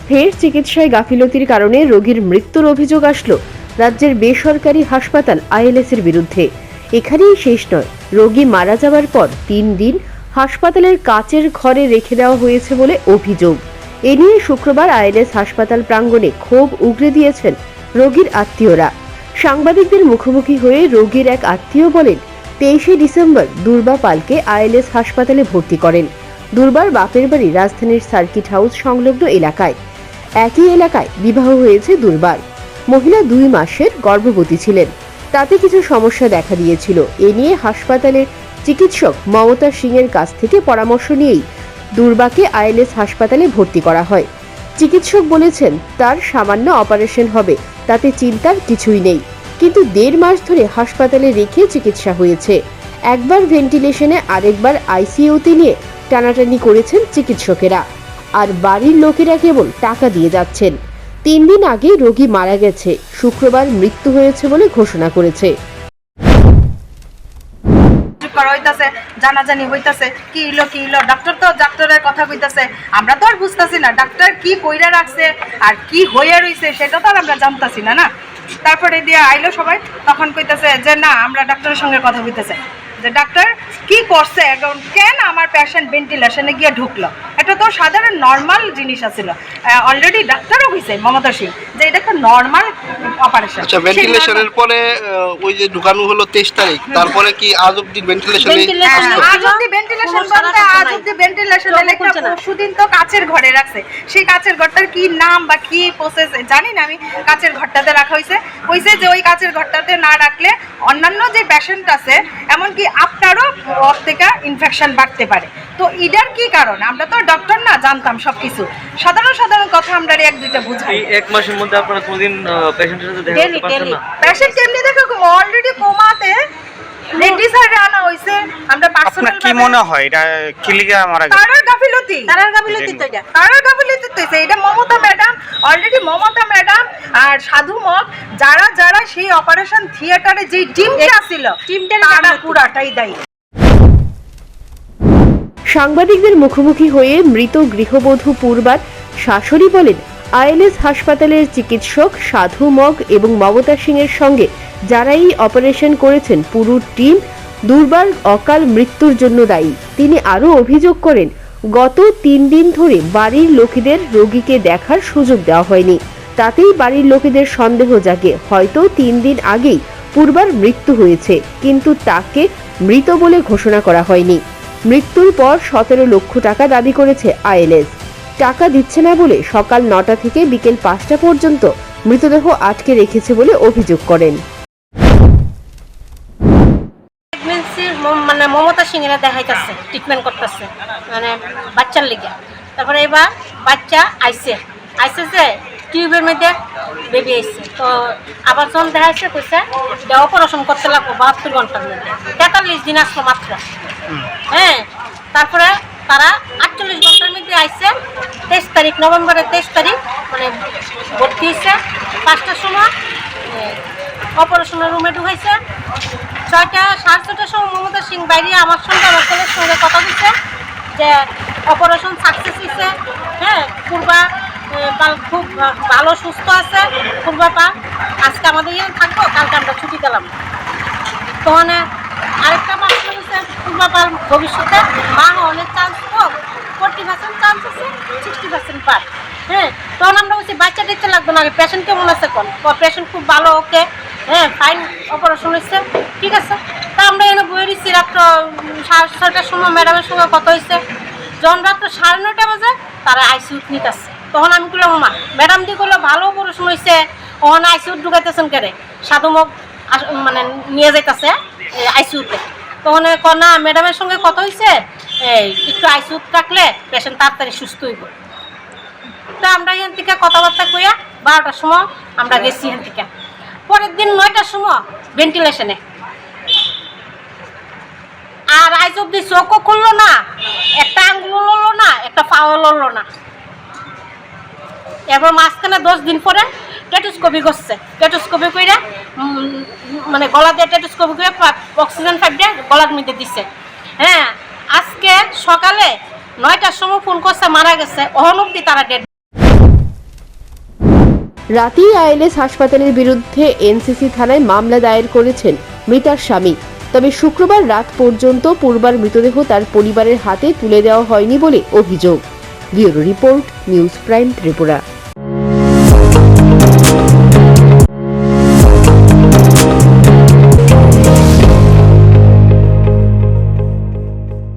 ফের চিকিৎসায় গাফিলতির কারণে রোগীর মৃত্যুর অভিযোগ আসলো রাজ্যের বেসরকারি হাসপাতাল আইএলএস এর বিরুদ্ধে। এখানেই শেষ নয়, রোগী মারা যাওয়ার পর 3 দিন হাসপাতালের কাচের ঘরে রেখে দেওয়া হয়েছে বলে অভিযোগ। এ নিয়ে শুক্রবার আইএলএস হাসপাতাল প্রাঙ্গণে ক্ষোভ উগরে দিয়েছেন রোগীর আত্মীয়রা। সাংবাদিকদের মুখোমুখি হয়ে রোগীর এক আত্মীয় বলেন, 23শে ডিসেম্বর দুর্বা পালকে আইএলএস হাসপাতালে ভর্তি করেন। দুর্বার বাপের বাড়ি রাজধানীর সার্কিট হাউস সংলগ্ন এলাকায়। একই এলাকায় বিবাহ হয়েছে দুর্বার। মহিলা 2 মাসের গর্ভবতী ছিলেন। তাতে কিছু সমস্যা দেখা দিয়েছিল। এ নিয়ে হাসপাতালের চিকিৎসক মমতা সিং এর কাছ থেকে পরামর্শ নিয়েই দুর্বাকে আইএলএস হাসপাতালে ভর্তি করা হয়। চিকিৎসক বলেছেন তার সামান্য অপারেশন হবে, তাতে চিন্তার কিছুই নেই। কিন্তু 1.5 মাস ধরে হাসপাতালে রেখে চিকিৎসা হয়েছে। একবার ভেন্টিলেশনে, আরেকবার আইসিইউতে নিয়ে টানাটানি করেছেন চিকিৎসকেরা। আর বাড়ির লোকেরা কেবল টাকা দিয়ে যাচ্ছেন। 3 দিন আগে রোগী মারা গেছে, শুক্রবার মৃত্যু হয়েছে বলে ঘোষণা করেছে। জানাজানি হইতাছে কি হইলো ডাক্তার তো ডাক্তারের কথা কইতাছে, আমরা তো আর বুঝতাছি না ডাক্তার কি কইরা রাখছে আর কি হইয়া রইছে সেটা তো আর আমরা জানতাছি না। তারপরে দিয়ে আইলো সবাই, তখন কইতাছে যে না আমরা ডাক্তারের সঙ্গে কথা কইতেছে যে ডাক্তার কি করছে, এখন কেন আমার পেশেন্ট ভেন্টিলেশনে গিয়ে ঢুকলো। এটা তো সাধারণ নর্মাল জিনিস আছিল। অলরেডি ডাক্তারও হইছে মমতা সিং যে এটা একটা নর্মাল অপারেশন। আচ্ছা, ভেন্টিলেশনের পরে ওই যে ঢুকানো হলো 23 তারিখ, তারপরে কি আজ অবধি ভেন্টিলেশনে আজ অবধি ভেন্টিলেশন বলতে আজ অবধি ভেন্টিলেশনে লেখা পরশুদিন তো কাচের ঘরে রাখছে। সেই কাচের ঘরটার কি নাম বা কি প্রসেস জানি না আমি। কাচের ঘরটাতে রাখা হইছে যে ওই কাচের ঘরটাতে না রাখলে অন্যান্য যে পেশেন্ট আছে এমনকি আপনারও ওর থেকে ইনফেকশন বাড়তে পারে। তো এটার কি কারণ আমরা তো ডক্টর না, জানতাম সবকিছু। সাধারণ কথা আমরা 1-2টা বুঝাই। 1 মাসের মধ্যে আপনারা কোনদিন পেশেন্টের সাথে দেখা করতে পারছেন না? পেশেন্ট কেমনে দেখো অলরেডি কোমাতে রেডিসার আনা হইছে। আমরা পার্সোনাল কি মনে হয় এটা কি লিগে মারা গেছে? তারার গাফিলতি তো এটা তারার গাফিলতি তো এটা Mamata madam, already Mamata madam আর সাধু মগ যারা সেই অপারেশন থিয়েটারে যে টিমটা ছিল তারা পুরাটাই দায়ী। সাংবাদিকদের মুখোমুখি হয়ে মৃত গৃহবধূ পূর্বার শাশুড়ি বলেন, আইএলএস হাসপাতালের চিকিৎসক সাধু মগ এবং মমতা সিং এর সঙ্গে যারা এই অপারেশন করেছেন পুরো টিম দুর্বার অকাল মৃত্যুর জন্য দায়ী। তিনি আরও অভিযোগ করেন, গত 3 দিন ধরে বাড়ির লোকেদের রোগীকে দেখার সুযোগ দেওয়া হয়নি। তাতেই বাড়ির লোকেদের সন্দেহ জাগে হয়তো 3 দিন আগেই পূর্বার মৃত্যু হয়েছে, কিন্তু তাকে মৃত বলে ঘোষণা করা হয়নি। মৃত্যুর পর 17 লক্ষ টাকা দাবি করেছে আইএলএস। টাকা দিচ্ছে না বলে সকাল 9টা থেকে বিকেল 5টা পর্যন্ত মৃতদেহ আটকে রেখেছে বলে অভিযোগ করেন। মানে মমতা সিং এরা দেখাইতেছে ট্রিটমেন্ট করতেছে মানে বাচ্চার লিগে। তারপরে এবার বাচ্চা আইসে যে টিউবের মধ্যে বেবি আইসে, তো আবার যখন দেখাইছে কইছে যে অপারেশন করতে লাগবো 72 ঘন্টার মধ্যে। 43 দিন আসলো মাত্র। হ্যাঁ, তারপরে তারা 48 ঘন্টার মধ্যে আইসে 23 তারিখ, নভেম্বরের 23 তারিখ মানে ভর্তি হয়েছে। 5টার সময় অপারেশনের রুমে ঢুকাইছে। 6টার সময় মমতা সিং বাইরে আমার সঙ্গে আমার ছেলের সঙ্গে কথা বলছে যে অপারেশন সাকসেস হয়েছে। হ্যাঁ, পূর্বা খুব ভালো সুস্থ আছে। পূর্বাপা আজকে আমাদের ইয়ে থাকবো, কালকে আমরা ছুটি দিলাম। তখন আরেকটা প্রশ্ন হচ্ছে পূর্বাপার ভবিষ্যতে মা অনেক চান্স হোক, 40% চান্স আছে, 60% পার। হ্যাঁ, তখন আমরা বলছি বাচ্চা দিতে লাগবে না, পেশেন্ট কেমন আছে কোন পেশেন্ট খুব ভালো, ওকে হ্যাঁ ফাইন অপারেশন হয়েছে, ঠিক আছে। তা আমরা এনে বই দিচ্ছি রাত্র 6টার সময় ম্যাডামের সঙ্গে কথা হয়েছে। যখন রাত্র 9:30 বাজে তারা আইসিউত নিতে আসছে। তখন আমি বললাম মা ম্যাডাম দিয়ে করলো ভালো অপারেশন হয়েছে, ওখানে আইসিউত ঢুকাইতেছেন কেড়ে, সাধুমুখ মানে নিয়ে যাইতেছে আইসিউতে। তখন না ম্যাডামের সঙ্গে কথা হয়েছে একটু আইসিউত রাখলে পেশেন্ট তাড়াতাড়ি সুস্থ হইব। তা আমরা এখান থেকে কথাবার্তা কইয়া 12টার সময় আমরা গেছি এখান থেকে। পরের দিন 9টার সময় ভেন্টিলেশনে। আর আজ অব্দি চোখও খুললো না, একটা আঙ্গুল লড়লো না, একটা পাও লড়লো না। এবার মাঝখানে 10 দিন পরে টেটোস্কোপি করছে। টেটোস্কোপি করে মানে গলা দিয়ে টেটোস্কোপি করে অক্সিজেন পাইপ দিয়ে গলার মধ্যে দিচ্ছে। হ্যাঁ, আজকে সকালে 9টার সময় ফোন করছে মারা গেছে, অহন অব্দি তারা ডেড। রাতেই আইএলএস হাসপাতালের বিরুদ্ধে এনসিসি থানায় মামলা দায়ের করেছেন মৃতার স্বামী। তবে শুক্রবার রাত পর্যন্ত পূর্বার মৃতদেহ তার পরিবারের হাতে তুলে দেওয়া হয়নি বলে অভিযোগ। Bureau report, news prime Tripura.